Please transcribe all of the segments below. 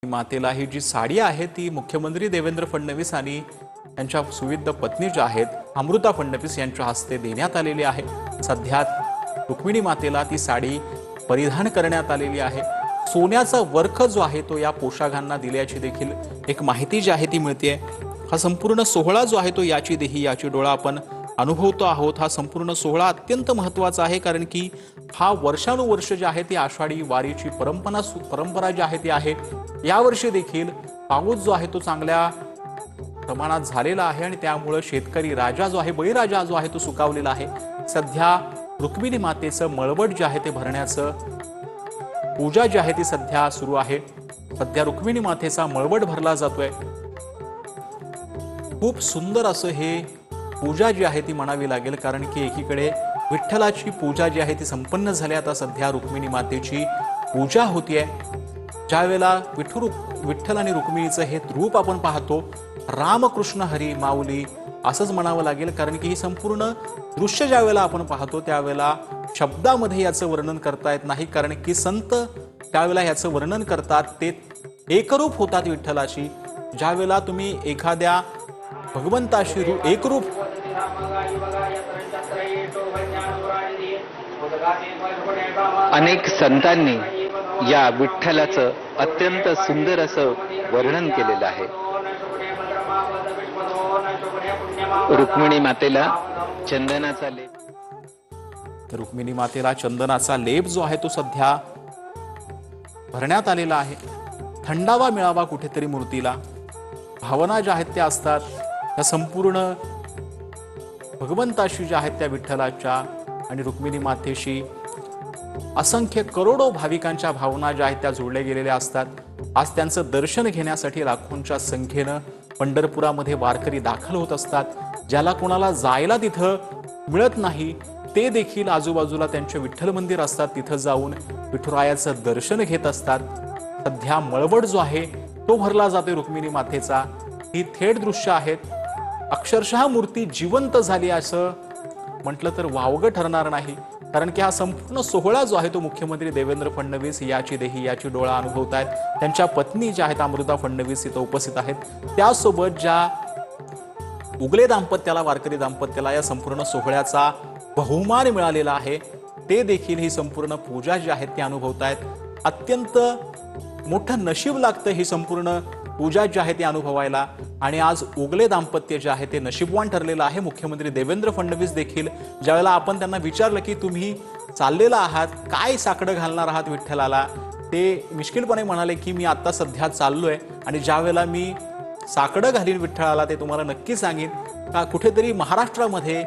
मातेला ही जी साडी आहे ती मुख्यमंत्री देवेंद्र फडणवीस आणि त्यांच्या सुविध पत्नी ज्या आहेत अमृता फडणवीस यांच्या हस्ते देण्यात आलेली आहे। सध्या रुक्मिणी मातेला ती साडी परिधान करण्यात आलेली आहे। सोन्याचा वर्ख जो आहे तो या पोशाखांना दिल्याची देखील एक माहिती जी आहे ती मिळते। हा संपूर्ण सोहळा जो आहे तो याची देही याची डोळा आपण अनुभवतो आहोत। हा संपूर्ण सोहळा अत्यंत महत्त्वाचा आहे, कारण की हा वर्षानुवर्ष जे आहे ती आषाढी वारीची परंपरा जी आहे ती आहे। यावर्षी देखील पाऊस जो आहे तो चांगल्या प्रमाणात झालेला आहे आणि त्यामुळे शेतकरी राजा जो आहे बळीराजा जो आहे तो सुकावलेला आहे। सध्या रुक्मिणी मातेचं मळवट जे आहे ते भरण्याचं पूजा जी आहे ती सध्या सुरू आहे। सध्या रुक्मिणी मातेचा मळवट भरला जातोय। खूप सुंदर असं हे पूजा जी आहे ती म्हणावी लागेल, कारण की एकीकडे विठ्ठलाची पूजा जी आहे ती संपन्न झाली। आता सध्या रुक्मिणी मातेची पूजा होतीये। ज्यावेळेला विठ्ठल आणि रुक्मिणीचं हे रूप आपण पाहतो, रामकृष्ण हरी माऊली असंच म्हणावं लागेल, कारण की ही संपूर्ण दृश्य ज्यावेळेला आपण पाहतो त्यावेळेला शब्दामध्ये याचं वर्णन करता येत नाही, कारण की संत त्यावेळेला याचं वर्णन करतात ते एकरूप होतात विठ्ठलाशी। ज्यावेळेला तुम्ही एखाद्या भगवंताशी एकरूप अनेक संतांनी या विठ्ठलाचं अत्यंत सुंदर असं वर्णन केलेलं आहे। रुक्मिणी मातेला चंदनाचा लेप रुक्मिणी मातेला चंदनाचा लेप जो आहे तो सध्या भरण्यात आलेला आहे। थंडावा मिळावा कुठेतरी मूर्तीला, भावना ज्या आहेत त्या असतात त्या संपूर्ण भगवंताशी ज्या आहेत त्या विठ्ठलाच्या आणि रुक्मिणी मातेशी असंख्य करोडो भाविकांच्या भावना ज्या आहेत त्या जोडल्या गेलेल्या असतात। आज त्यांचं दर्शन घेण्यासाठी लाखोंच्या संख्येनं पंढरपुरामध्ये वारकरी दाखल होत असतात। ज्याला कोणाला जायला तिथं मिळत नाही ते देखील आजूबाजूला त्यांचे विठ्ठल मंदिर असतात तिथं जाऊन विठुरायाचं दर्शन घेत असतात। सध्या मळवट जो आहे तो भरला जातोय रुक्मिणी मातेचा। ही थेट दृश्य आहेत, अक्षरशः मूर्ती जिवंत झाली असं म्हटलं तर वावगं ठरणार नाही, कारण की हा संपूर्ण सोहळा जो आहे तो मुख्यमंत्री देवेंद्र फडणवीस याची देही याची डोळा अनुभवत आहेत। त्यांच्या पत्नी ज्या आहेत अमृता फडणवीस इथं उपस्थित आहेत, त्यासोबत ज्या उगले दाम्पत्याला वारकरी दाम्पत्याला या संपूर्ण सोहळ्याचा बहुमान मिळालेला आहे ते देखील ही संपूर्ण पूजा जी आहे ती अनुभवत आहेत। अत्यंत मोठं नशीब लागतं ही संपूर्ण पूजा जी आहे ती अनुभवायला, आणि आज उगले दाम्पत्य जे आहे ते नशीबवान ठरलेलं आहे। मुख्यमंत्री देवेंद्र फडणवीस देखील ज्यावेळेला आपण त्यांना विचारलं की तुम्ही चाललेला आहात काय साकडं घालणार आहात विठ्ठलाला, ते मिश्किलपणे म्हणाले की मी आता सध्या चाललोय आणि ज्यावेळेला मी साकडं घालीन विठ्ठलाला ते तुम्हाला नक्की सांगेन का कुठेतरी महाराष्ट्रामध्ये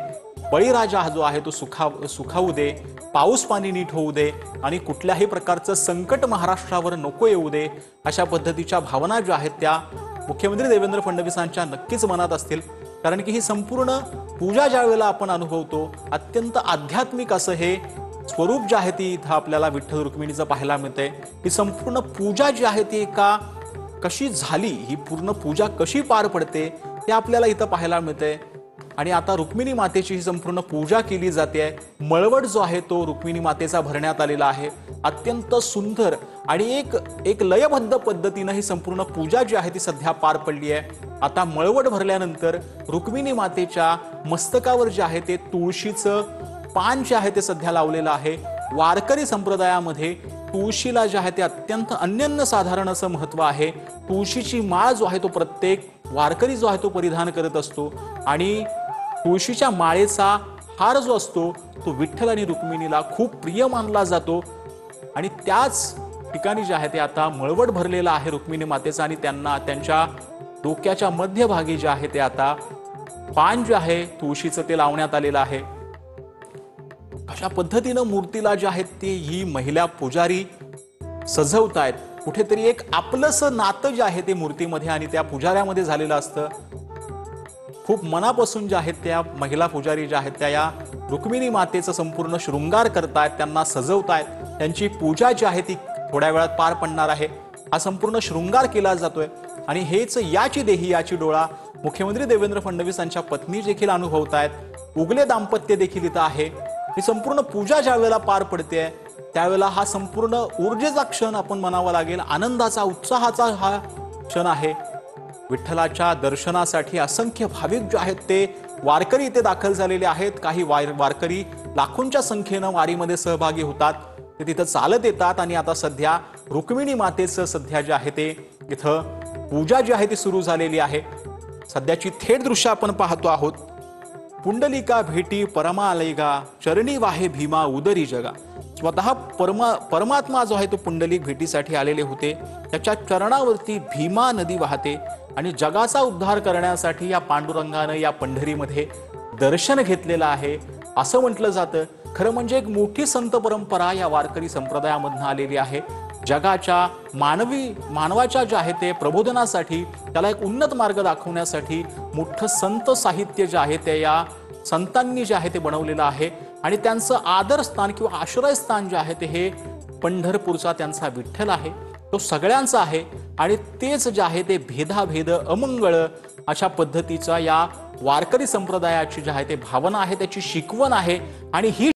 बळीराजा जो आहे तो सुखावू दे, पाऊस पाणी नीट होऊ दे आणि कुठल्याही प्रकारचं संकट महाराष्ट्रावर नको येऊ दे, अशा पद्धतीच्या भावना ज्या आहेत त्या मुख्यमंत्री देवेंद्र फडणवीसांच्या नक्कीच मनात असतील। कारण की ही संपूर्ण पूजा ज्या वेळेला आपण अनुभवतो अत्यंत आध्यात्मिक असं हे स्वरूप जे आहे ती इथं आपल्याला विठ्ठल रुक्मिणीचं पाहायला मिळते। ही संपूर्ण पूजा जी आहे ती कशी झाली, ही पूर्ण पूजा कशी पार पडते ते आपल्याला इथं पाहायला मिळते। आणि आता रुक्मिणी मातेची ही संपूर्ण पूजा केली जाते। मळवट जो आहे तो रुक्मिणी मातेचा भरण्यात आलेला आहे। अत्यंत सुंदर आणि एक लयबद्ध पद्धतीने ही संपूर्ण पूजा जी आहे ती सध्या पार पडली आहे। आता मळवट भरल्यानंतर रुक्मिणी मातेच्या मस्तकावर जे आहे ते तुळशीचं पान जे आहे ते सध्या लावलेलं आहे। वारकरी संप्रदायामध्ये तुळशीला जे आहे ते अत्यंत अनन्य साधारण असं महत्व आहे। तुळशीची माळ जो आहे तो प्रत्येक वारकरी जो आहे तो परिधान करत असतो आणि तुळशीच्या माळेचा हार जो असतो तो विठ्ठल आणि रुक्मिणीला खूप प्रिय मानला जातो। आणि त्याच ठिकाणी जे आहे ते आता मळवट भरलेला आहे रुक्मिणी मातेचा आणि त्यांना त्यांच्या डोक्याच्या मध्यभागी जे आहे ते आता पान जे आहे तुळशीचं ते लावण्यात आलेलं आहे। अशा पद्धतीनं मूर्तीला जे आहेत ते ही महिला पुजारी सजवतायत। कुठेतरी एक आपलंसं नातं जे आहे ते मूर्तीमध्ये आणि त्या पुजाऱ्यामध्ये झालेलं असतं। खूप मनापासून जे आहेत त्या महिला पुजारी ज्या आहेत त्या या रुक्मिणी मातेचं संपूर्ण शृंगार करतायत, त्यांना सजवतायत। त्यांची पूजा जी आहे ती थोड्या वेळात पार पडणार आहे। हा संपूर्ण शृंगार केला जातोय आणि हेच याची देही याची डोळा मुख्यमंत्री देवेंद्र फडणवीस यांच्या पत्नी देखील अनुभवतायत। उगले दाम्पत्य देखील इथं आहे। ही संपूर्ण पूजा ज्या वेळेला पार पडते त्यावेळेला हा संपूर्ण ऊर्जेचा क्षण आपण म्हणावा लागेल, आनंदाचा उत्साहाचा हा क्षण आहे। विठ्ठलाच्या दर्शनासाठी असंख्य भाविक जे आहेत ते वारकरी इथे दाखल झालेले आहेत। काही वारकरी लाखोंच्या संख्येनं वारीमध्ये सहभागी होतात, ते तिथं चालत येतात आणि आता सध्या रुक्मिणी मातेचं सध्या जे आहे ते इथं पूजा जी आहे ती सुरू झालेली आहे। सध्याची थेट दृश्य आपण पाहतो आहोत। पुंडलिका भेटी परमालयगा, चरणी वाहे भीमा उदरी जगा। स्वतः परमात्मा जो आहे तो पुंडलिक भेटीसाठी आलेले होते, त्याच्या चरणावरती भीमा नदी वाहते आणि जगाचा उद्धार करण्यासाठी या पांडुरंगानं या पंढरीमध्ये दर्शन घेतलेलं आहे असं म्हटलं जातं। खरं म्हणजे एक मोठी संत परंपरा या वारकरी संप्रदायामधून आलेली आहे। जगाच्या मानवाच्या जे आहे ते प्रबोधनासाठी, त्याला एक उन्नत मार्ग दाखवण्यासाठी मोठं संत साहित्य जे आहे ते या संतांनी जे आहे ते बनवलेलं आहे आणि त्यांचं आदरस्थान किंवा आश्रयस्थान जे आहे ते हे पंढरपूरचा त्यांचा विठ्ठल आहे, तो सगळ्यांचा आहे आणि तेच जे आहे ते भेदाभेद अमंगळ अशा पद्धतीचा या वारकरी संप्रदायाची जी आहे ते भावना आहे, त्याची शिकवण आहे आणि ही